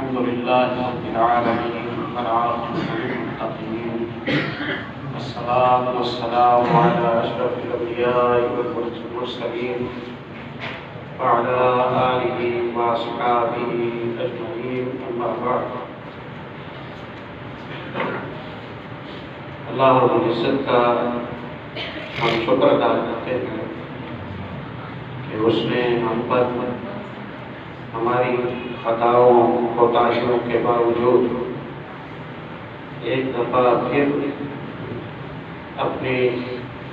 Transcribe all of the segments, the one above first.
الحمد لله رب العالمين والعاقبة للمتقين والصلاة والسلام على أشرف الأنبياء والمرسلين وعلى آله وأصحابه أجمعين أما بعد اللہ رب العزت کا ہم شکر ادا کرتے ہیں کہ اس نے ہم پر ہماری خطاؤں کوتاہیوں کے باوجود ایک دفعہ پھر اپنی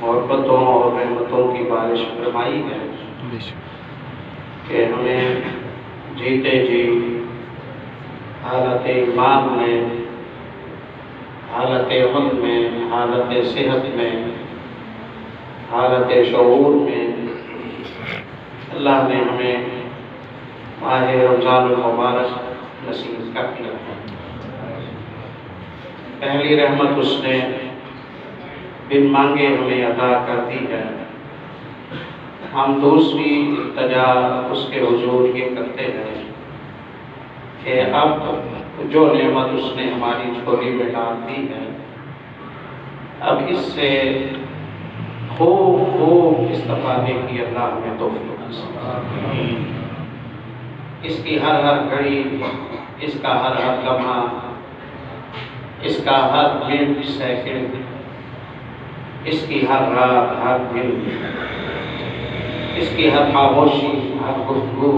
محبتوں اور رحمتوں کی بارش فرمائی ہے کہ ہمیں جیتے جی حالت ایمان میں، حالت عمل میں، حالت صحت میں، حالت شعور میں اللہ نے ہمیں ماہ رمضان المبارک نصیب کر دیا ہے۔ پہلی رحمت اس نے بن مانگے ہمیں عطا کر دی ہے، ہم دوسری التجا اس کے حضور یہ کرتے ہیں کہ اب جو نعمت اس نے ہماری جھولی میں ڈال دی ہے، اب اس سے خوب استفادے کی اللہ ہمیں توفیق عطا، اس کی ہر گھڑی، اس کا ہر لمحہ، اس کا ہر منٹ سیکنڈ، اس کی ہر رات، ہر دن، اس کی ہر خاموشی، ہر گفتگو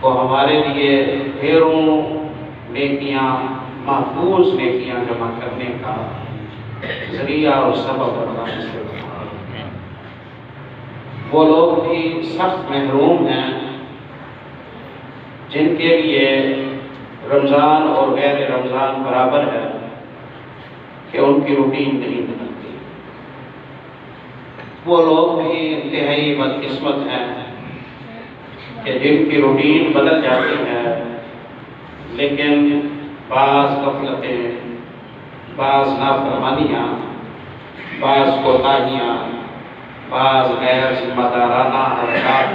کو ہمارے لیے ڈھیروں نیکیاں، محفوظ نیکیاں جمع کرنے کا ذریعہ اور سبب بنا ہے۔ وہ لوگ بھی سخت محروم ہیں جن کے لیے رمضان اور غیر رمضان برابر ہے کہ ان کی روٹین نہیں بدلتی۔ وہ لوگ بھی انتہائی بدقسمت ہیں کہ جن کی روٹین بدل جاتی ہے لیکن بعض غفلتیں، بعض نافرمانیاں، بعض کوتاہیاں، بعض غیر ذمہ دارانہ حرکات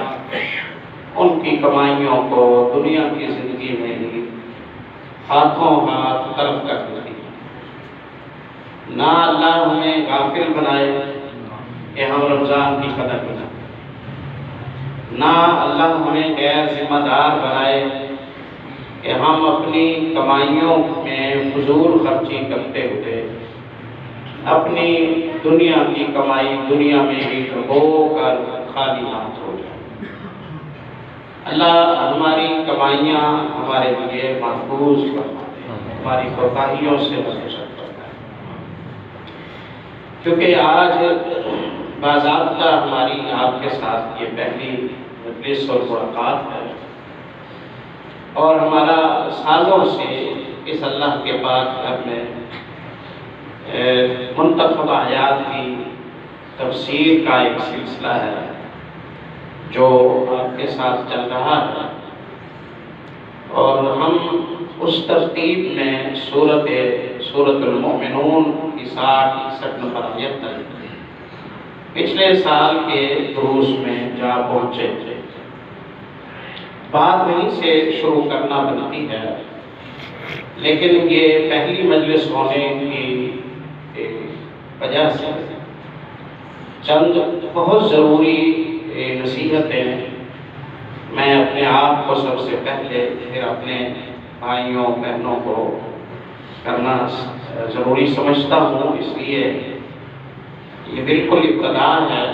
ان کی کمائیوں کو دنیا کی زندگی میں ہی ہاتھوں ہاتھ طرف کر دیتی ہے۔ نہ اللہ ہمیں غافل بنائے کہ ہم رمضان کی قدر کریں، نہ اللہ ہمیں غیر ذمہ دار بنائے کہ ہم اپنی کمائیوں میں فضول خرچی کرتے ہوئے اپنی دنیا کی کمائی دنیا میں ہی ڈبو کر خالی ہاتھ ہو جائے۔ اللہ ہماری کمائیاں ہمارے لیے محفوظ فرمائے، ہماری کوتاہیوں سے بچت فرمائے، کیونکہ آج باضابطہ ہماری آپ کے ساتھ یہ پہلی مجلس اور ملاقات ہے، اور ہمارا سالوں سے اس اللہ کے پاک گھر میں منتخب آیات کی تفسیر کا ایک سلسلہ ہے جو آپ کے ساتھ چل رہا ہے، اور ہم اس ترتیب میں سورۃ المؤمنون کی 60-61 نمبر آیت تک پچھلے سال کے دروس میں جا پہنچے تھے۔ بات وہیں سے شروع کرنا بنتی ہے، لیکن یہ پہلی مجلس ہونے کی وجہ سے چند بہت ضروری نصیحتیں میں اپنے آپ کو سب سے پہلے پھر اپنے بھائیوں بہنوں کو کرنا ضروری سمجھتا ہوں، اس لیے یہ بالکل ابتدا ہے،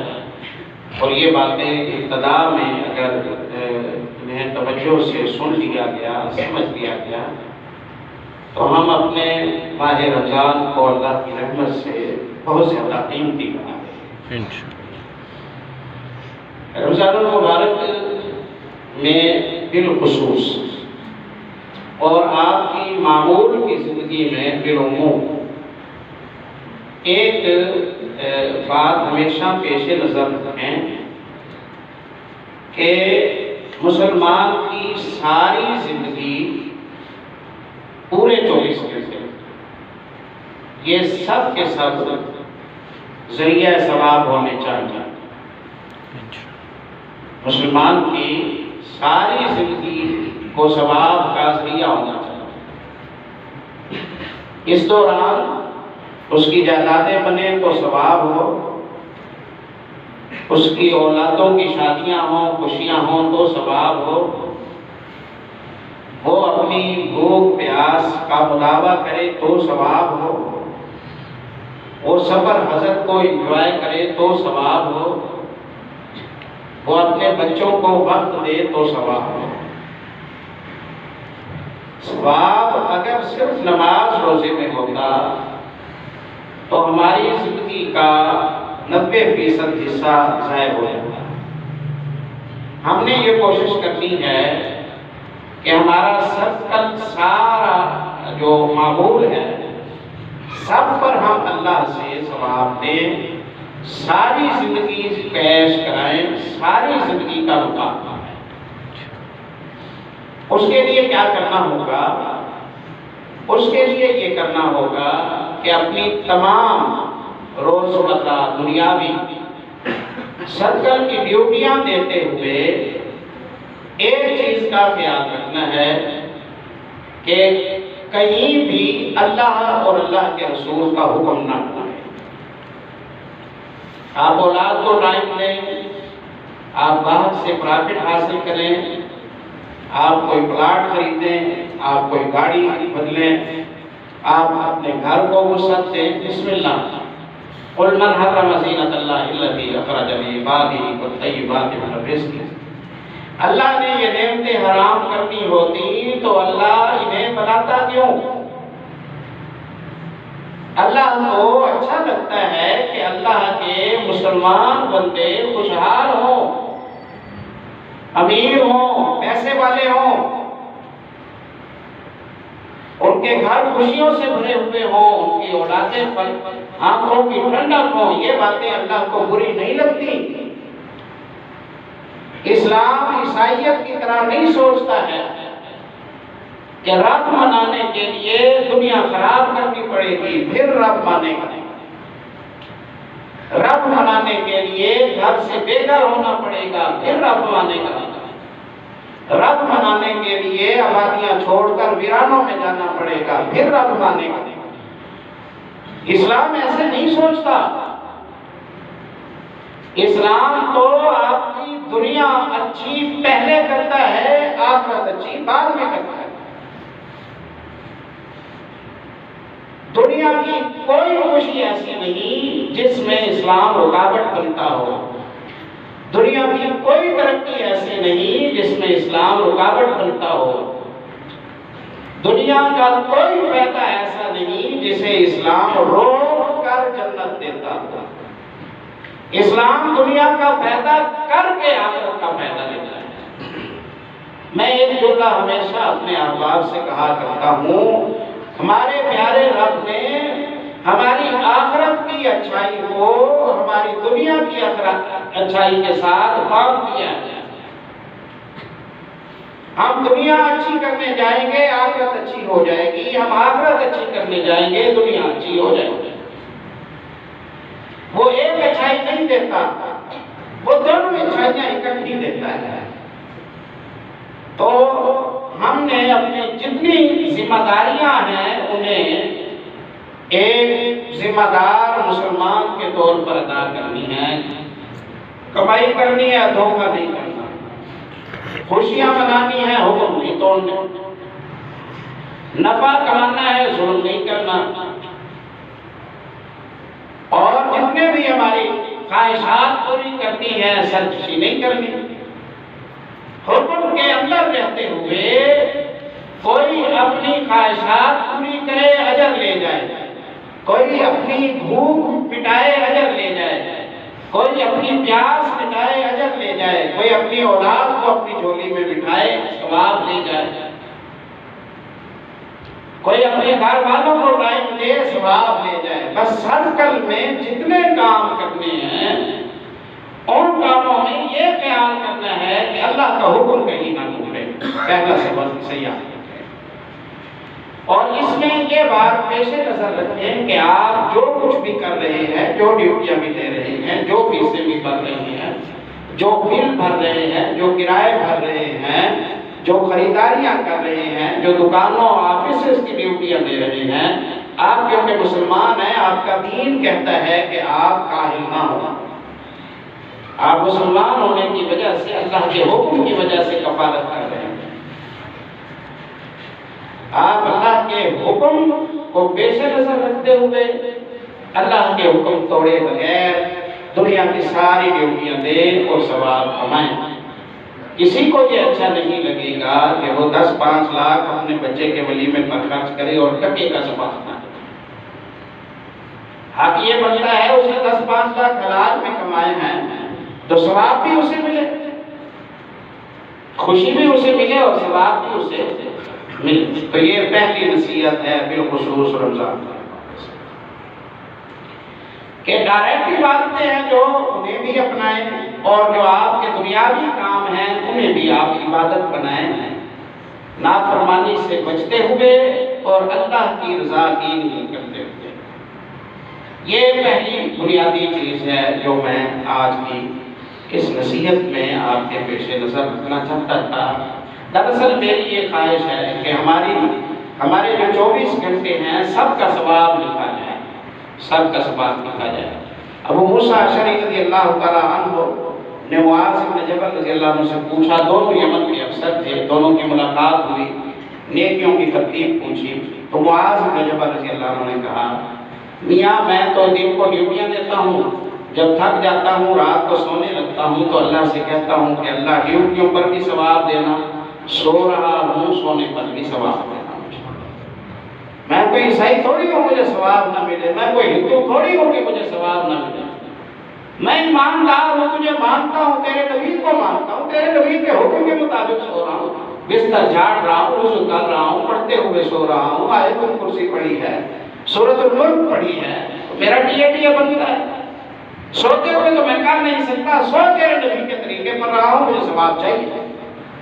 اور یہ باتیں ابتدا میں اگر انہیں توجہ سے سن لیا گیا، سمجھ لیا گیا، تو ہم اپنے ماہ رمضان کو اللہ کی رحمت سے بہت زیادہ قیمتی بنا دیں۔ رمضان المبارک میں بالخصوص اور آپ کی معمول کی زندگی میں بالعموم ایک بات ہمیشہ پیش نظر رکھیں کہ مسلمان کی ساری زندگی پورے 24 گھنٹے یہ سب کے سب ذریعہ ثواب ہونے چاہیے۔ مسلمان کی ساری زندگی کو ثواب کا ذریعہ ہونا چاہیے۔ اس دوران اس کی جائیدادیں بنے تو ثواب ہو، اس کی اولادوں کی شادیاں ہوں، خوشیاں ہوں تو ثواب ہو، وہ اپنی بھوک پیاس کا مداوع کرے تو ثواب ہو، وہ سفر حضرت کو انجوائے کرے تو ثواب ہو، وہ اپنے بچوں کو وقت دے تو ثواب ہو۔ ثواب اگر صرف نماز روزے میں ہوتا تو ہماری زندگی کا 90% حصہ ضائع ہو جاتا۔ ہم نے یہ کوشش کرنی ہے کہ ہمارا سرکل سارا جو معمول ہے سب پر ہم اللہ سے ثواب دیں، ساری زندگی پیش کرائیں، ساری زندگی کا مقابلہ ہے۔ اس کے لیے کیا کرنا ہوگا؟ اس کے لیے یہ کرنا ہوگا کہ اپنی تمام روزمرہ دنیاوی سرکل کی ڈیوٹیاں دیتے ہوئے ایک چیز کا خیال رکھنا ہے کہ کہیں بھی اللہ اور اللہ کے رسول کا حکم نہ کریں۔ آپ اولاد کو ٹائم دیں، آپ باہر سے پرافٹ حاصل کریں، آپ کوئی پلاٹ خریدیں، آپ کوئی گاڑی بدلیں، آپ اپنے گھر کو وسعت دیں، بسم اللہ۔ قل من حرم زینۃ اللہ التی اخرج لعبادہ والطیبات من الرزق۔ اللہ نے یہ نعمتیں حرام کرنی ہوتی تو اللہ انہیں بناتا کیوں؟ اللہ کو اچھا لگتا ہے کہ اللہ کے مسلمان بندے خوشحال ہوں، امیر ہوں، پیسے والے ہوں، ان کے گھر خوشیوں سے بھرے ہوئے ہوں، ان کی اولادیں آنکھوں کی ٹھنڈک ہوں۔ یہ باتیں اللہ کو بری نہیں لگتی۔ اسلام عیسائیت کی طرح نہیں سوچتا ہے کہ رب منانے کے لیے دنیا خراب کرنی پڑے گی پھر رب مانے گا۔ رب منانے کے لیے گھر سے بے گھر ہونا پڑے گا پھر رب مانے گا۔ رب منانے کے لیے آبادیاں چھوڑ کر ویرانوں میں جانا پڑے گا پھر رب مانے گا۔ اسلام ایسے نہیں سوچتا۔ اسلام تو آپ کی دنیا اچھی پہلے کرتا ہے، آخرت اچھی بعد میں کرتا ہے۔ دنیا کی کوئی خوشی ایسی نہیں جس میں اسلام رکاوٹ بنتا ہو، دنیا کی کوئی ترقی ایسی نہیں جس میں اسلام رکاوٹ بنتا ہو، دنیا کا کوئی فائدہ ایسا نہیں جسے اسلام روک کر جنت دیتا ہو۔ اسلام دنیا کا فائدہ کر کے آخرت کا فائدہ لیتا ہے۔ میں ایک جملہ ہمیشہ اپنے احباب سے کہا کرتا ہوں، ہمارے پیارے رب نے ہماری آخرت کی اچھائی کو ہماری دنیا کی اچھائی کے ساتھ باندھ دیا ہے۔ ہم دنیا اچھی کرنے جائیں گے آخرت اچھی ہو جائے گی، ہم آخرت اچھی کرنے جائیں گے دنیا اچھی ہو جائے گی۔ وہ ایک اچھائی نہیں دیتا، وہ دونوں اچھائیاں اکٹھی دیتا ہے۔ تو ہم نے اپنی جتنی ذمہ داریاں ہیں انہیں ایک ذمہ دار مسلمان کے طور پر ادا کرنی ہے۔ کمائی کرنی ہے، دھوکہ نہیں کرنا، خوشیاں منانی ہے، حکم نہیں توڑنے، نفع کمانا ہے، ظلم نہیں کرنا، اور جتنے بھی ہماری خواہشات پوری کرنی ہے سرکشی نہیں کرنی۔ حکم کے اندر رہتے ہوئے کوئی اپنی خواہشات پوری کرے اجر لے جائے، کوئی اپنی بھوک مٹائے اجر لے جائے، کوئی اپنی پیاس مٹائے اجر لے جائے، کوئی اپنی اولاد کو اپنی جھولی میں بٹھائے ثواب لے جائے، کوئی اپنے گھر والوں کو ٹائم دے ثواب لے جائے۔ بس سرکل میں جتنے کام کرنے ہیں ان کاموں میں یہ خیال کرنا ہے کہ اللہ کا حکم کہیں نہ ٹوٹے، پہلا سبق سیاح۔ اور اس میں یہ بات پیش نظر رکھیں کہ آپ جو کچھ بھی کر رہے ہیں، جو ڈیوٹیاں بھی دے رہے ہیں، جو فیسیں بھی بھر رہے ہیں، جو بل بھر رہے ہیں، جو کرائے بھر رہے ہیں، جو خریداریاں کر رہے ہیں، جو دکانوں آفیسز کی ڈیوٹیاں دے رہے ہیں، آپ کیونکہ مسلمان ہیں، آپ کا دین کہتا ہے کہ آپ کاہل نہ ہو. آپ مسلمان ہونے کی وجہ سے، اللہ کے حکم کی وجہ سے کفالت کر رہے ہیں. آپ اللہ کے حکم کو پیش نظر رکھتے ہوئے اللہ کے حکم توڑے بغیر دنیا کی ساری ڈیوٹیاں دیں اور ثواب کمائیں. کسی کو یہ اچھا نہیں لگے گا کہ وہ 10-5 لاکھ اپنے بچے کے ولیمے پر خرچ کرے اور ٹکے کا ثواب نہ. حق یہ بنتا ہے اس نے 10-5 لاکھ حلال میں کمائے ہیں تو ثواب بھی اسے ملے، خوشی بھی اسے ملے اور ثواب بھی اسے ملے. تو یہ پہلی نصیحت ہے بالخصوص رمضان کہ ڈائریکٹ باتیں ہیں جو انہیں بھی اپنائیں اور جو آپ کے دنیاوی کام ہیں انہیں بھی آپ عبادت بنائیں، نافرمانی سے بچتے ہوئے اور اللہ کی رضا کی نیت کرتے ہوئے. یہ پہلی بنیادی چیز ہے جو میں آج کی اس نصیحت میں آپ کے پیش نظر رکھنا چاہتا تھا. دراصل میری یہ خواہش ہے کہ ہمارے جو 24 گھنٹے ہیں سب کا ثواب لکھا جائے، سب کا ثواب لکھا جائے. ابو موسیٰ اشعری رضی اللہ تعالیٰ عنہ نے معاذ بن جبل رضی اللہ عنہ سے پوچھا، دونوں یمن کے افسر تھے، دونوں کی ملاقات ہوئی، نیکیوں کی ترتیب پوچھی. تو معاذ بن جبل رضی اللہ عنہ نے کہا، میاں میں تو دن کو ڈیوٹیاں دیتا ہوں، جب تھک جاتا ہوں رات کو سونے لگتا ہوں تو اللہ سے کہتا ہوں کہ اللہ ڈیوٹیوں پر بھی ثواب دینا، سو رہا ہوں سونے پر بھی ثواب دینا. میں کوئی عیسائی تھوڑی ہوں مجھے ثواب نہ ملے، میں کوئی ہندو تھوڑی ہوں کہ مجھے ثواب نہ ملے. میں ایماندار ہوں، تجھے مانتا ہوں، تیرے نبی کو مانتا ہوں، تیرے نبی کے حکم کے مطابق سو رہا ہوں، بستر جھاڑ رہا ہوں، وضو کر رہا ہوں، پڑھتے ہوئے سو رہا ہوں، آیت الکرسی پڑھی ہے، سورۃ الملک پڑھی ہے، میرا ڈی بنتا ہے. سوتے ہوئے تو میں کر نہیں سکتا، سو تیرے نبی کے طریقے پر رہا ہوں، مجھے ثواب چاہیے.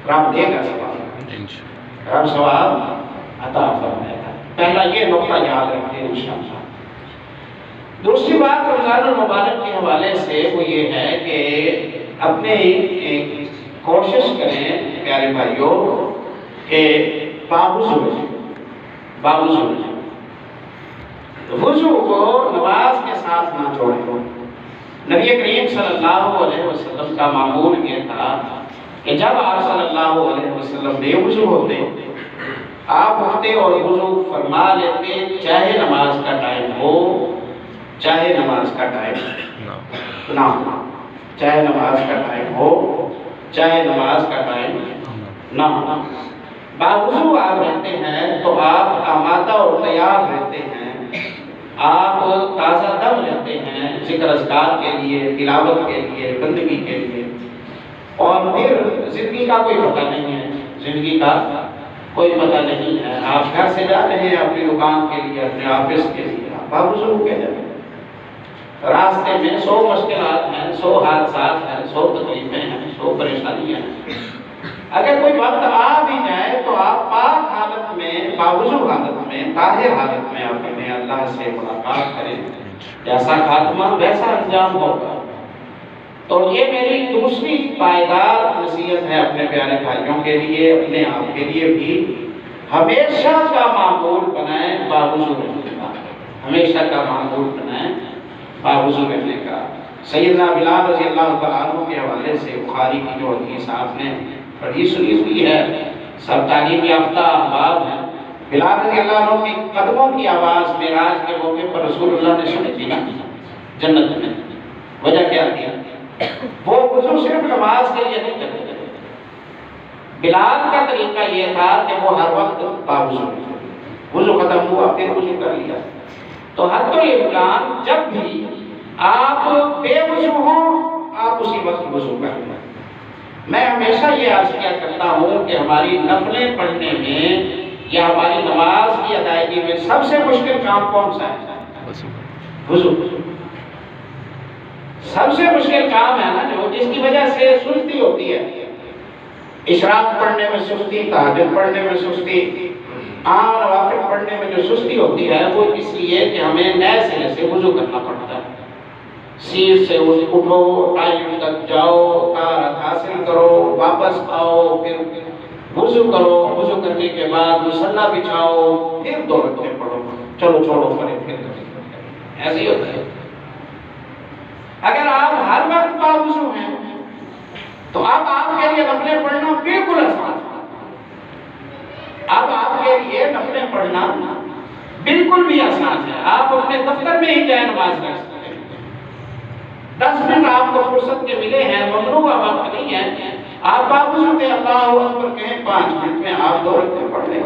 رب دے گا ثواب، رب ثواب عطا فرمائے گا. پہلا یہ نقطہ یاد رکھیں انشاءاللہ. دوسری بات رمضان المبارک کے حوالے سے وہ یہ ہے کہ اپنے کوشش کریں پیارے بھائیوں کہ وضو کو نماز کے ساتھ نہ چھوڑیں. نبی کریم صلی اللہ علیہ وسلم کا معمول یہ تھا کہ جب آپ صلی اللہ علیہ وسلم بے وضو ہوتے آپ اٹھتے اور وضو فرما لیتے، چاہے نماز کا ٹائم ہو چاہے نماز کا ٹائم نہ ہو، چاہے نماز کا ٹائم ہو چاہے نماز کا ٹائم نہ ہو. باوضو آپ رہتے ہیں تو آپ آمادہ اور تیار رہتے ہیں، آپ تازہ دم رہتے ہیں ذکر اذکار کے لیے، تلاوت کے لیے، بندگی کے لیے. اور پھر زندگی کا کوئی پتہ نہیں ہے، زندگی کا کوئی پتہ نہیں ہے. آپ گھر سے جا رہے ہیں اپنی دکان کے لیے، اپنے آفس کے لیے، آپ باوضو ہو کے جائیں. راستے میں 100 مشکلات ہیں، 100 حادثات ہیں، 100 تکلیفیں ہیں، 100 پریشانیاں ہیں. اگر کوئی وقت آ بھی جائے تو آپ پاک حالت میں، باوضو حالت میں، طاہر حالت میں آپ اپنے اللہ سے ملاقات کریں. جیسا خاتمہ ویسا انجام ہوگا. تو یہ میری دوسری پائیدار نصیحت ہے اپنے پیارے بھائیوں کے لیے، اپنے آپ کے لیے بھی. ہمیشہ کا معمول بنائیں باوضو رہنے کا، ہمیشہ کا معمول بنائیں باوضو رہنے کا. سیدنا بلال رضی اللہ تعالیٰ عنہ کے حوالے سے بخاری کی جو حدیث آپ نے پڑھی سنی ہوئی ہے، سب تعلیم یافتہ احباب ہیں. بلال رضی اللہ عنہ کی قدموں کی آواز معراج کے موقع پر رسول اللہ نے سنی تھی نا جنت میں. وجہ کیا تھی؟ وہ وضو صرف نماز کے لیے نہیں کرتے. بلال کا طریقہ یہ تھا کہ وہ ہر وقت باوضو، وضو ختم ہوا پھر وضو کر لیا. تو حد الامکان جب بھی آپ بے وضو ہوں آپ اسی وقت وضو کر لیں. میں ہمیشہ یہ عرض کیا کرتا ہوں کہ ہماری نفلیں پڑھنے میں یا ہماری نماز کی ادائیگی میں سب سے مشکل کام کون سا ہے؟ وضو. سب سے مشکل کام ہے نا، جو جس کی وجہ سے سستی ہوتی ہے. اشراق پڑھنے میں سستی، تہجد پڑھنے میں سستی، عام نوافل پڑھنے میں جو سستی ہوتی ہے وہ اس لیے کہ ہمیں نئے سرے سے وضو کرنا پڑتا ہے. سیر سے اٹھو، ٹائم تک جاؤ، طہارت حاصل کرو، واپس آؤ، پھر وضو وضو کرو، وضو کرنے کے بعد مصلی بچھاؤ، پھر 2 رکعتیں پڑھو، چلو چھوڑو پھر ایسے ہی ہوتا ہے۔ اگر آپ ہر وقت باوضو ہیں تو اب آپ کے لیے نفلیں پڑھنا بالکل آسان ہے۔ اب آپ کے لیے نفلیں پڑھنا بالکل بھی آسان ہے۔ آپ اپنے دفتر میں ہی جائے نماز کر سکتے ہیں۔ 10 منٹ آپ کو فرصت کے ملے ہیں، ممنوع وقت نہیں ہے، آپ باوضو کے اللہ اکبر کہیں 5 منٹ میں آپ 2 رکعتیں پڑھ لیں۔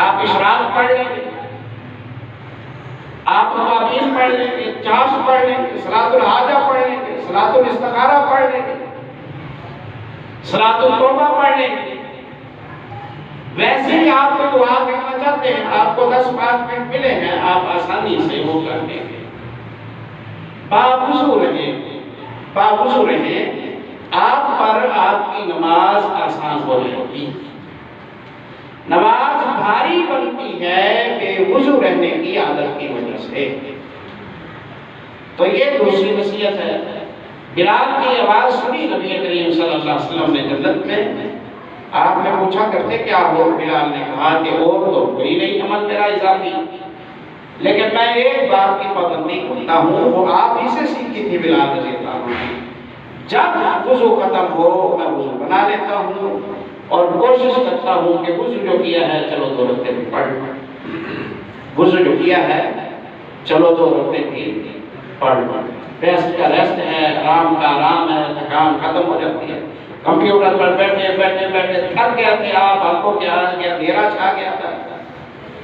آپ اشراق پڑھ لیں گے، آپ موابین پڑھ لیں گے، چاش پڑھ لیں گے، صلاۃ الحاجہ پڑھ لیں گے، صلاۃ الاستخارہ پڑھ لیں گے، صلاۃ التوبہ پڑھ لیں گے۔ ویسے ہی آپ کو دعا کرنا چاہتے ہیں، آپ کو 10-5 منٹ ملے ہیں، آپ آسانی سے وہ کر لیں گے۔ باوضو رہیں، آپ پر آپ کی نماز آسان ہو جائے گی۔ نماز بھاری بنتی ہے بے وضو رہنے کی عادت کی وجہ سے۔ تو یہ دوسری نصیحت ہے۔ بلال کی آواز سنی نبی کریم صلی اللہ علیہ وسلم نے جنت میں، آپ نے پوچھا کرتے کیا ہو؟ بلال نے کہا کہ اور تو کوئی نہیں عمل میرا اضافی، لیکن میں ایک بات کی پابندی کرتا ہوں، وہ آپ ہی سے سیکھی تھی بلال رضی اللہ عنہ۔ جب وضو ختم ہو میں وضو بنا لیتا ہوں اور کوشش کرتا ہوں کہ وضو جو کیا ہے چلو 2 رکعتیں بھی پڑھ لوں، وضو جو کیا ہے چلو 2 رکعتیں بھی پڑھ لوں۔ ریسٹ کا ریسٹ ہے، آرام کا آرام ہے، تھکان ختم ہو جاتی ہے۔ کمپیوٹر پر بیٹھے تھک گیا تھے آپ، آپ کو کیا آ گیا، اندھیرا چھا گیا تھا،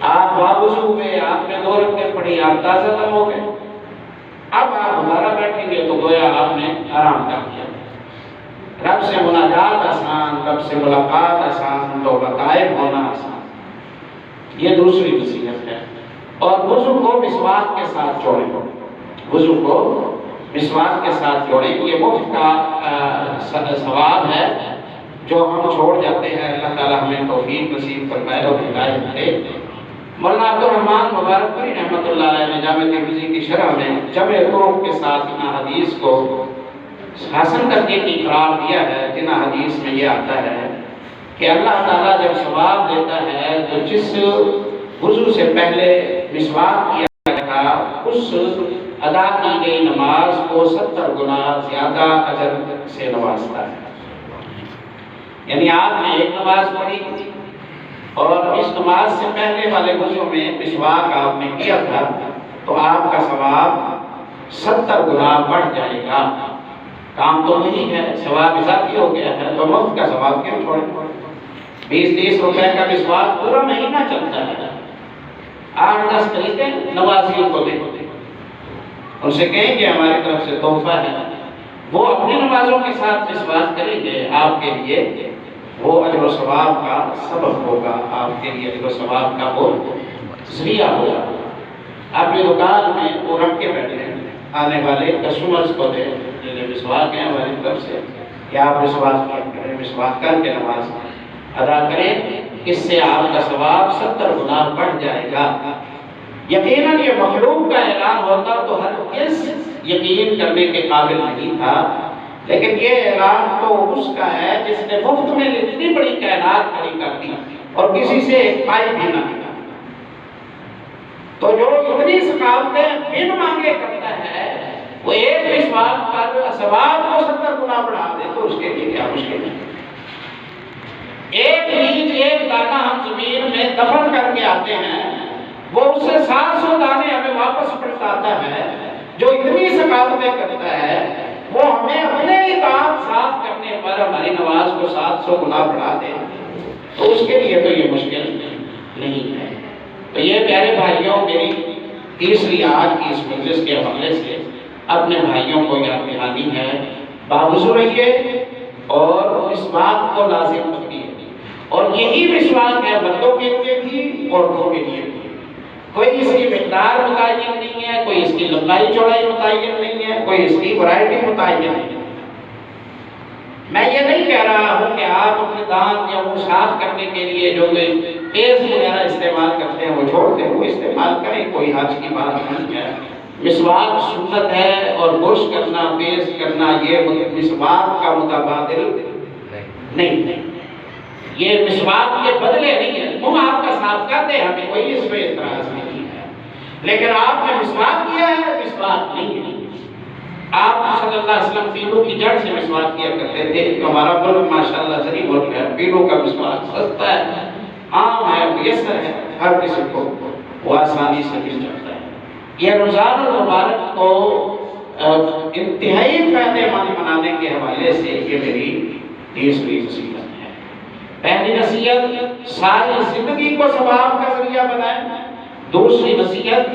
آپ باوضو ہوئے، آپ نے 2 رکعتیں پڑھی، آپ تازہ دم ہو گئے۔ اب آپ دوبارہ بیٹھیں گے تو گویا آپ نے آرام کر لیا۔ رب سے مناجات آسان، رب سے ملاقات آسان، توبہ طائب ہونا آسان۔ یہ دوسری نصیحت ہے۔ اور وضو کو مسواک کے ساتھ جوڑیں، وضو کو مسواک کے ساتھ جوڑیں۔ یہ مفت کا ثواب ہے جو ہم چھوڑ جاتے ہیں۔ اللہ تعالیٰ ہمیں توفیق نصیب فرمائے اور ہدایت دے۔ مولانا عبد الرحمن مبارک پوری رحمۃ اللہ علیہ نے جامع ترمذی کی شرح میں جمع طرق کے ساتھ ان حدیث کو حسن کرنے کی قرار دیا ہے، جن حدیث میں یہ آتا ہے کہ اللہ تعالیٰ جب ثواب دیتا ہے تو جس وضو سے پہلے مسواک کیا گیا تھا اس ادا کی گئی نماز کو 70 گنا زیادہ اجر سے نوازتا ہے۔ یعنی آپ نے ایک نماز پڑھی اور اس نماز سے پہلے والے وضو میں مسواک آپ نے کیا تھا تو آپ کا ثواب 70 گنا بڑھ جائے گا۔ کام تو نہیں ہے، ثواب اضافی ہو گیا ہے، تو مفت کا ثواب کیوں چھوڑیں؟ 20-30 روپے کا مسواک پورا مہینہ چلتا ہے۔ 8-10 خریدیں نوازیوں کو دیں، ان سے کہیں کہ ہماری طرف سے تحفہ ہے، وہ اپنی نمازوں کے ساتھ مسواک کریں گے، آپ کے لیے وہ اجر و ثواب کا سبب ہوگا، آپ کے لیے اجر و ثواب کا وہ ذریعہ ہوگا۔ آپ کی دکان میں وہ رکھ کے بیٹھے ہیں، آنے والے کسٹمرز کو دیں، جنہیں مسواک ہے ہماری طرف سے، یا آپ مسواک کر کے نماز ادا کریں، اس سے آپ کا ثواب 70 گنا بڑھ جائے گا۔ یقیناً یہ مخلوق کا اعلان ہوتا تو ہر کس یقین کرنے کے قابل نہیں تھا، لیکن یہ اعلان تو اس کا ہے جس نے مفت میں اتنی بڑی کائنات کھڑی کر دی اور کسی سے ایک پائی بھی نہ ملا۔ تو جو اتنی ثقافتیں بن مانگے کرتا ہے، وہ ایک مسواک پر ثواب کو 70 گنا بڑھا دے تو اس کے لیے کیا مشکل ہے؟ ایک بیج ایک دانہ ہم زمین میں دفن کر کے آتے ہیں، وہ اس سے 700 دانے ہمیں واپس پلٹاتا ہے۔ جو اتنی ثقافتیں کرتا ہے وہ ہمیں اپنے اطاعت صاف کرنے پر ہماری نماز کو 700 گنا بڑھا دے، تو اس کے لیے تو یہ مشکل نہیں ہے۔ تو یہ پیارے بھائیوں، میری تیسری آج کی اس مجلس کے حوالے سے اپنے بھائیوں کو یاد دہانی ہے، باوضو رہیے اور اس بات کو لازم رکھیے، اور یہی مسواک ہے مردوں کے لیے بھی عورتوں کے لیے بھی۔ کوئی اس کی مقدار متعین نہیں ہے، کوئی اس کی لمبائی چوڑائی متعین نہیں ہے، کوئی اس کی ورائٹی متعین نہیں ہے۔ میں یہ نہیں کہہ رہا ہوں کہ آپ اپنے دانت یا منہ صاف کرنے کے لیے جو پیسٹ وغیرہ استعمال کرتے ہیں وہ چھوڑ دیں، وہ استعمال کریں، کوئی حرج کی بات نہیں ہے۔ مسواک سنت ہے، اور برش کرنا، پیسٹ کرنا یہ مسواک کا متبادل نہیں ہے۔ یہ مسواک کے بدلے نہیں ہے، منہ آپ کا صاف کرتے ہیں، ہمیں کوئی اس پہ اعتراض نہیں ہے، لیکن آپ نے مسواک کیا ہے، مسواک نہیں ہے۔ آپ صلی اللہ علیہ وسلم پیلوں کی جڑ سے مسواک کیا کرتے تھے، تو ہمارا ملک ماشاءاللہ ذریع ملک ہے، پیلوں کا مسواک سستا ہے، عام ہے، میسر ہے، ہر کسی کو وہ آسانی سے مل جاتا ہے۔ یہ رمضان المبارک کو انتہائی فائدہ مند بنانے کے حوالے سے یہ میری تیسری نصیحت ہے۔ پہلی نصیحت، ساری زندگی کو ثواب کا ذریعہ بنائیں۔ دوسری نصیحت،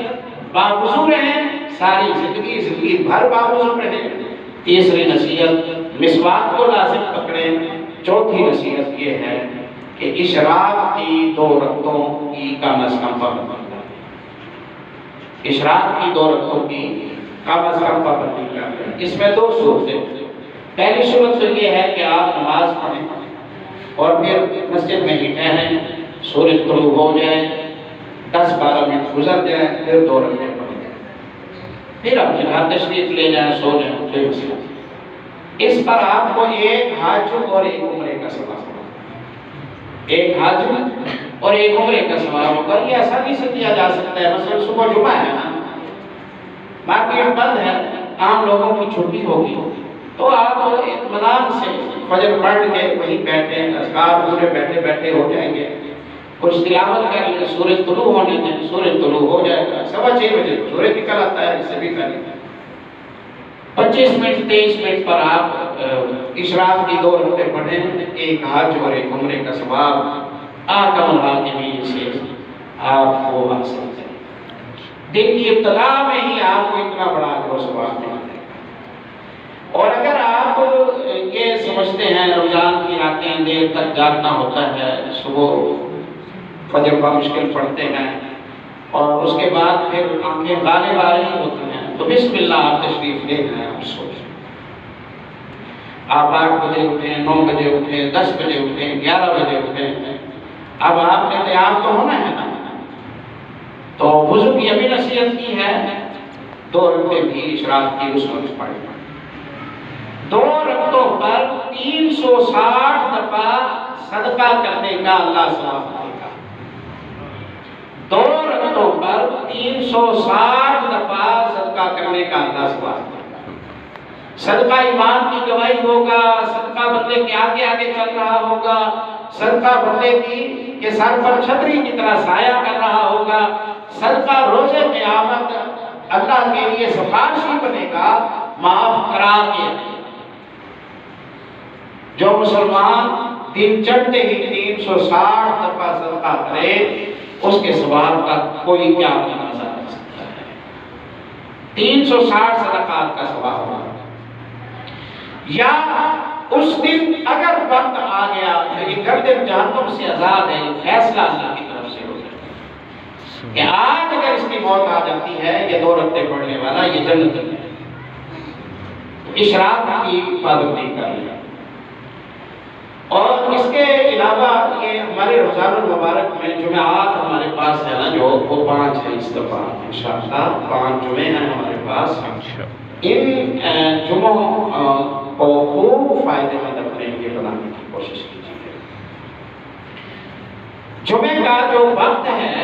باوضو رہیں، ساری زندگی بھر باوضو رہیں۔ تیسری نصیحت، مسواک کو لازم پکڑیں۔ چوتھی نصیحت یہ ہے کہ اشراق کی 2 رکعتوں کی کم از کم پابندی کریں۔ اشراق کی 2 رکعتوں کی کم از کم پابندی کریں۔ اس میں 2 صورتیں۔ پہلی صورت تو یہ ہے کہ آپ نماز پڑھیں اور پھر مسجد میں ہی ٹھہریں، سورج طلوع ہو جائے، 10-12 منٹ گزر جائیں، پھر 2 رکعتیں پڑھیں، پھر اپنے گھر تشریف لے جائیں، سو جائیں، کوئی مسئلہ نہیں۔ اس پر آپ کو 1 حج اور 1 عمرے کا ثواب ہوگا۔ 1 حج اور 1 عمرے کا ثواب ہوگا۔ یہ آسانی سے کیا جا سکتا ہے۔ مثلا صبح جمعہ ہے نا، مارکیٹ بند ہے، عام لوگوں کی چھٹی ہوگی، تو آپ اطمینان سے فجر پڑھ کے وہیں بیٹھے، اذکار پورے بیٹھے بیٹھے ہو جائیں گے، کچھ تلاوت کر لیں، سورج طلوع ہونے دیں، سورج طلوع ہو جائے گا، 6:15 بجے سورج نکل آتا ہے، اس سے بھی پہلے 25 منٹ 23 منٹ پر آپ اشراق کی 2 رکعتیں پڑھیں، 1 حج اور 1 عمرے کا ثواب آکم الحاکمین سے آپ کو حاصل کریں۔ دن کی ابتدا میں ہی آپ کو اتنا بڑا اجر و ثواب ملے گا۔ اور اگر آپ یہ سمجھتے ہیں رمضان کی راتیں دیر تک جاگنا ہوتا ہے، صبح فجر کا مشکل پڑھتے ہیں اور اس کے بعد پھر آنکھیں غالب آ رہی ہوتی ہیں، تو بسم اللہ آپ تشریف لے جائیں، آپ سوچیں، آپ 8 بجے اٹھیں، 9 بجے اٹھیں، 10 بجے اٹھیں، 11 بجے اٹھیں، اب آپ نے تیار تو ہونا ہے نا۔ تو وضو کی ابھی نصیحت کی ہے، 2 رکعتیں بھی اشراق کی اس وقت پڑھیں۔ 2 رکعتوں پر 360 دفعہ صدقہ کرنے کا اللہ ثواب دے گا۔ 2 رکعتوں پر 360 دفعہ صدقہ کرنے کا اللہ ثواب دے گا۔ صدقہ ایمان کی گواہی ہوگا، صدقہ بندے کے آگے آگے چل رہا ہوگا، صدقہ بندے کی کے سر پر چھتری کی طرح سایہ کر رہا ہوگا، صدقہ روز قیامت اللہ کے لیے سفارشی بنے گا، معاف کرا کے۔ جو مسلمان دن چڑھتے ہی 360 دفعہ صدقہ کرے، اس کے ثواب کا کوئی کیا اندازہ کر سکتا ہے۔ 360 صدقات کا ثواب ہوگا۔ یا اس دن اگر وقت آ گیا کہ گردن جہنم سے آزاد ہے، فیصلہ اللہ کی طرف سے ہو جائے کہ آج اگر اس کی موت آ جاتی ہے، یہ 2 رکعتیں پڑھنے والا یہ جنت میں ہے، اشراق کی پابندی کر لیا۔ اور اس کے علاوہ یہ ہمارے رمضان المبارک میں جمعات ہمارے پاس ہے نا، جو وہ 5 ہے اس دفعہ انشاءاللہ 5 جمعے ہیں ہمارے پاس۔ ان جمعوں کو خوب فائدے مند اپنے لیے بنانے کی کوشش کیجیے۔ جمعے کا جو وقت ہے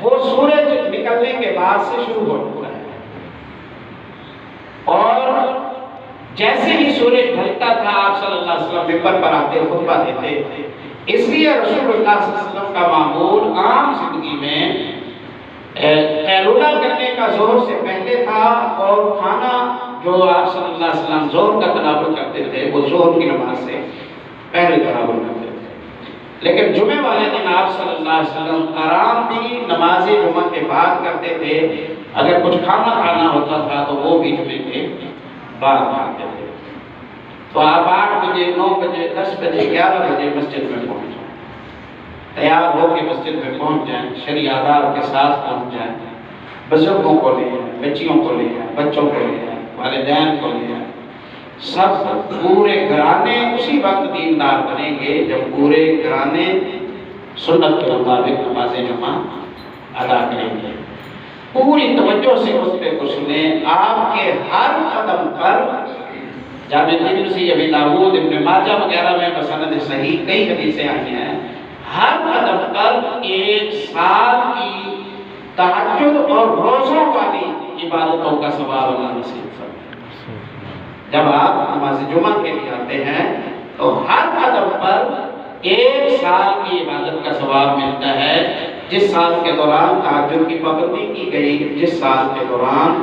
وہ سورج نکلنے کے بعد سے شروع ہوتا ہے، اور جیسے ہی سورج ڈھلتا تھا آپ صلی اللہ علیہ وسلم ممبر پر آتے خطبہ دیتے۔ اس لیے رسول اللہ صلی اللہ علیہ وسلم کا معمول عام زندگی میں قیلولہ کرنے کا ظہر سے پہلے تھا، اور کھانا جو آپ صلی اللہ علیہ وسلم ظہر کا تناول کرتے تھے وہ ظہر کی نماز سے پہلے تناول کرتے تھے۔ لیکن جمعے والے دن آپ صلی اللہ علیہ وسلم آرام بھی نماز جمعہ کے بعد کرتے تھے، اگر کچھ کھانا ہوتا تھا تو وہ بھی جمعے کے بعد کھاتے تھے۔ تو آپ 8 بجے 9 بجے 10 بجے 11 بجے مسجد میں پہنچ جائیں، تیار ہو کے مسجد میں پہنچ جائیں، شرعی آداب کے ساتھ پہنچ جائیں، بزرگوں کو لے جائیں، بچیوں کو لے جائیں، بچوں کو لے جائیں، والدین کو لے جائیں، سب پورے گھرانے اسی وقت دیندار بنیں گے جب پورے گھرانے سنت کے مطابق نماز جمعہ ادا کریں گے۔ پوری توجہ سے خطبے کو سنیں، آپ کے ہر قدم پر جامع ترمذی، ابی داؤد، ابن ماجہ وغیرہ میں بسند صحیح کئی حدیثیں آئی ہیں، ہر قدم پر 1 سال کی تہجد اور روزوں والی عبادتوں کا ثواب اللہ نصیب فرمائے۔ جب آپ نماز جمعہ کے لیے آتے ہیں تو ہر قدم پر 1 سال کی عبادت کا ثواب ملتا ہے، جس سال کے دوران تہجد کی پابندی کی گئی، جس سال کے دوران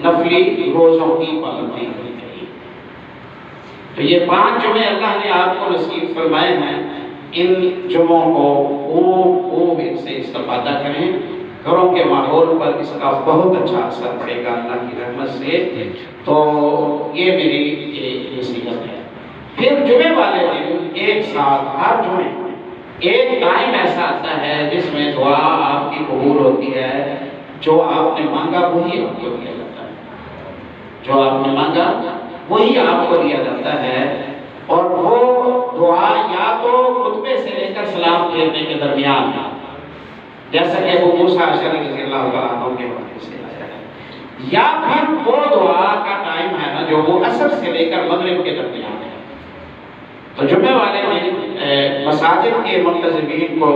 نفلی روزوں کی پابندی کی گئی۔ تو یہ 5 جمعے اللہ نے آپ کو نصیب فرمائے ہیں، ان جمعوں کو خوب ان سے استفادہ کریں، گھروں کے ماحول پر اس کا بہت اچھا اثر پڑے گا اللہ کی رحمت سے۔ تو یہ میری نصیحت ہے۔ پھر جمعے والے دن ایک ساتھ ہر جمعے ایک ٹائم ایسا آتا ہے جس میں دعا آپ کی قبول ہوتی ہے، جو آپ نے مانگا وہی آپ کو دیا جاتا ہے، جو آپ نے مانگا وہی آپ کو دیا جاتا ہے، اور وہ دعا یا تو خطبے سے لے کر سلام پھیرنے کے درمیان، جیسا کہ ابو موسیٰ اشعری رضی اللہ عنہ کے حوالے سے آیا ہے، یا پھر وہ دعا کا ٹائم ہے نا جو وہ عصر سے لے کر مغرب کے درمیان ہے۔ تو جمعے والے دن مساجد کے منتظمین کو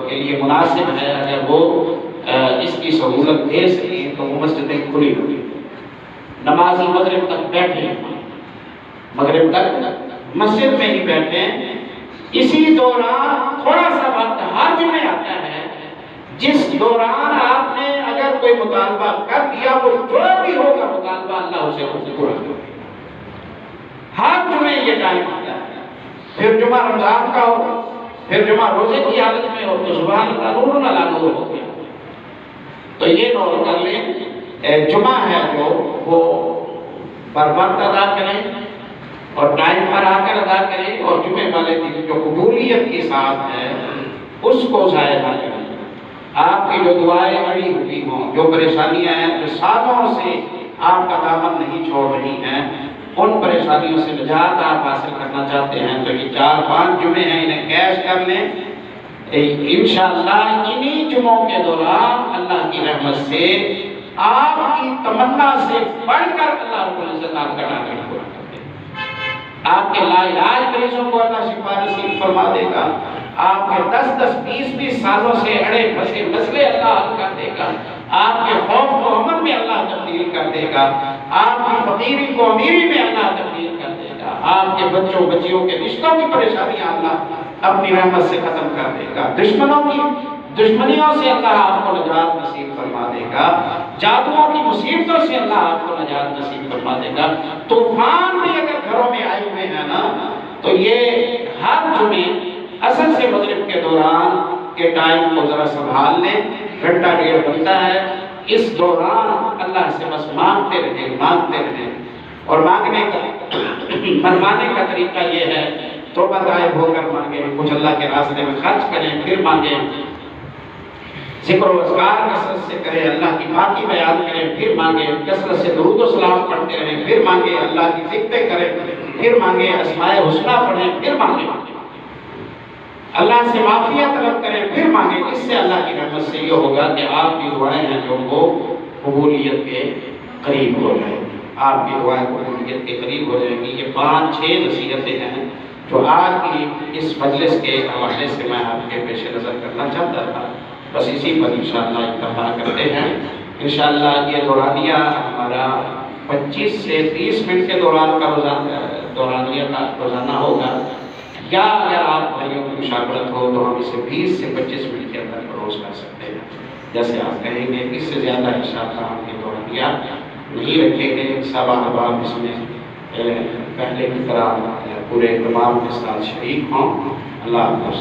کے لیے مناسب ہے، اگر وہ اس کی سہولت دے سکیں تو وہ مسجدیں کھلی ہوئی، نماز مغرب تک بیٹھیں، مغرب تک مسجد میں ہی بیٹھیں۔ اسی دوران تھوڑا سا وقت ہر جمعے آتا ہے جس دوران آپ نے اگر کوئی مطالبہ کر دیا، وہ جو بھی ہوگا مطالبہ اللہ اسے پورا کرے۔ ہر جمعے یہ ٹائم آتا ہے، پھر جمعہ رمضان کا ہو، پھر جمعہ روزے کی حالت میں ہو تو سبحان اللہ نور علی نور ہو گیا۔ تو یہ نوٹ کر لیں، جمعہ ہے جو وہ پر وقت ادا کریں اور ٹائم پر آ کر ادا کریں، اور جمعے والے دن جو قبولیت کے ساتھ ہے اس کو ضائع نہ کریں۔ آپ کی جو دعائیں اڑی ہوئی ہوں، جو پریشانیاں ہیں، جو سالوں سے آپ کا دامن نہیں چھوڑ رہی ہیں، ان پریشانیوں سے نجات آپ حاصل کرنا چاہتے ہیں تو یہ 4-5 جمعے ہیں، انہیں کیش کر لیں۔ انشاءاللہ انہی جمعوں کے دوران اللہ کی رحمت سے آپ کی تمنا سے بڑھ کر اللہ رب العزت آپ کا ٹارگیٹ پورا کر دے گا۔ آپ کے لا علاج مریضوں کو اللہ شفا نصیب فرما دے گا، آپ کے 10-20 سالوں سے اڑے پھنسے مسئلے اللہ حل کر دے گا، آپ کے خوف کو امن میں اللہ تبدیل کر دے گا، آپ کی فقیری کو امیری میں اللہ تبدیل کر دے گا، آپ کے بچوں بچیوں کے رشتوں کی پریشانیاں اللہ اپنی رحمت سے ختم کر دے گا، دشمنوں کی دشمنیوں سے اللہ آپ کو نجات نصیب فرما دے گا، جادوؤں کی مصیبتوں سے اللہ آپ کو نجات نصیب فرما دے گا۔ طوفان بھی اگر گھروں میں آئے ہوئے ہیں نا تو یہ ہر جمعے عصر سے مغرب کے دوران کے ٹائم کو ذرا سنبھال لیں، گھنٹہ 1.5 بنتا ہے، اس دوران اللہ سے بس مانگتے رہیں، اور مانگنے کا منوانے کا طریقہ یہ ہے توبہ طائب ہو کر مانگیں، کچھ اللہ کے راستے میں خرچ کریں پھر مانگیں، ذکر و اذکار کثرت سے کریں، اللہ کی پاکی بیان کریں پھر مانگیں، کثرت سے درود و سلام پڑھتے رہیں پھر مانگیں، اللہ کی ذکریں کریں پھر مانگیں، اسماء حسنہ پڑھیں پھر مانگیں، اللہ سے معافیہ طلب کریں پھر مانگیں۔ اس سے اللہ کی رحمت سے یہ ہوگا کہ آپ کی دعائیں ہیں جو وہ قبولیت کے قریب ہو جائیں گی، آپ کی دعائیں قبولیت کے قریب ہو جائیں گی۔ یہ 5-6 نصیحتیں ہیں جو آج کی اس مجلس کے حوالے سے میں آپ کے پیش نظر کرنا چاہتا تھا، بس اسی پر انشاءاللہ اکتفا کرتے ہیں۔ انشاءاللہ یہ دورانیہ ہمارا 25 سے 30 منٹ کے دوران کا دورانیہ کا روزانہ ہوگا، یا اگر آپ بھائیوں کی مشاورت ہو تو ہم اسے 20 سے 25 منٹ کے اندر فروغ کر سکتے ہیں، جیسے آپ کہیں گے۔ اس سے زیادہ انشاءاللہ ہم یہ دورانیہ نہیں رکھیں گے، سب احباب اس میں پہلے کی طرح پورے اہتمام کے ساتھ شریک ہوں۔ اللہ حافظ۔